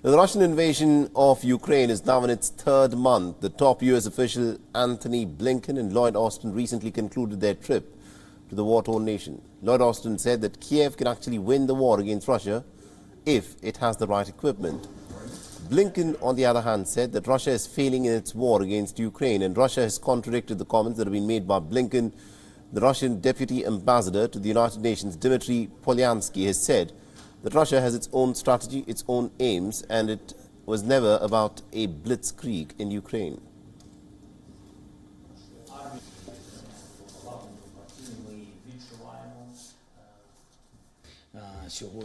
The Russian invasion of Ukraine is now in its third month. The top US official Antony Blinken and Lloyd Austin recently concluded their trip to the war-torn nation. Lloyd Austin said that Kiev can actually win the war against Russia if it has the right equipment. Blinken, on the other hand, said that Russia is failing in its war against Ukraine, and Russia has contradicted the comments that have been made by Blinken. The Russian deputy ambassador to the United Nations, Dmitry Polyansky, has said that Russia has its own strategy, its own aims, and it was never about a blitzkrieg in Ukraine.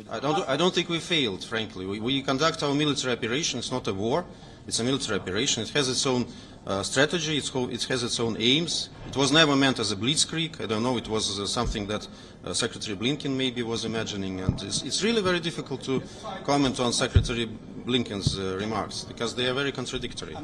I don't think we failed, frankly. We conduct our military operation. It's not a war. It's a military operation. It has its own strategy. It has its own aims. It was never meant as a blitzkrieg. I don't know. It was something that Secretary Blinken maybe was imagining. And it's really very difficult to comment on Secretary Blinken's remarks because they are very contradictory.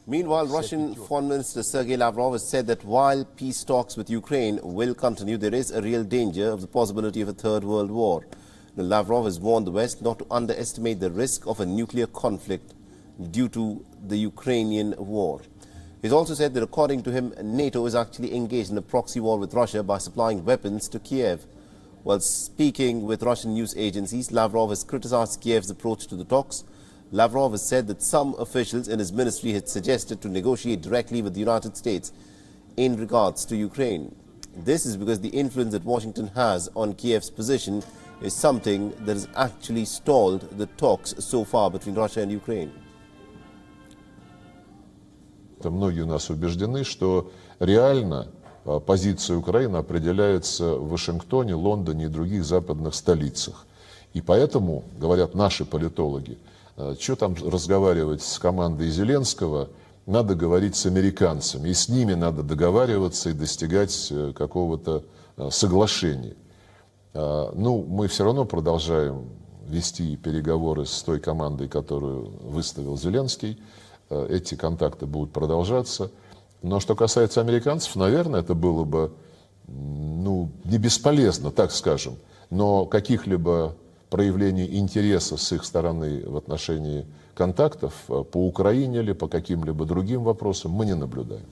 Meanwhile, Russian Foreign Minister Sergei Lavrov has said that while peace talks with Ukraine will continue, there is a real danger of the possibility of a third world war. Now, Lavrov has warned the West not to underestimate the risk of a nuclear conflict due to the Ukrainian war. He's also said that according to him, NATO is actually engaged in a proxy war with Russia by supplying weapons to Kiev. While speaking with Russian news agencies, Lavrov has criticized Kiev's approach to the talks. Lavrov has said that some officials in his ministry had suggested to negotiate directly with the United States in regards to Ukraine. This is because the influence that Washington has on Kiev's position is something that has actually stalled the talks so far between Russia and Ukraine. Многие у нас убеждены, что реально позиция Украины определяется в Вашингтоне, Лондоне и других западных столицах. И поэтому, говорят наши политологи, что там разговаривать с командой Зеленского, надо говорить с американцами, и с ними надо договариваться и достигать какого-то соглашения. Ну, мы все равно продолжаем вести переговоры с той командой, которую выставил Зеленский. Эти контакты будут продолжаться. Но что касается американцев, наверное, это было бы не бесполезно, так скажем, но каких-либо проявлений интереса с их стороны в отношении контактов по Украине или по каким-либо другим вопросам мы не наблюдаем.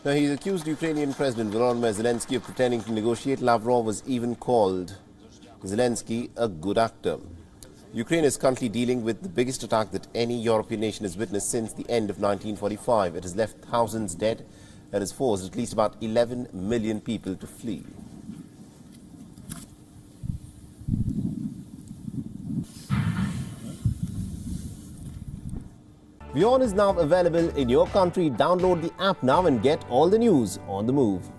Now, he's accused Ukrainian President Volodymyr Zelensky of pretending to negotiate. Lavrov has even called Zelensky a good actor. Ukraine is currently dealing with the biggest attack that any European nation has witnessed since the end of 1945. It has left thousands dead and has forced at least about 11 million people to flee. WION is now available in your country. Download the app now and get all the news on the move.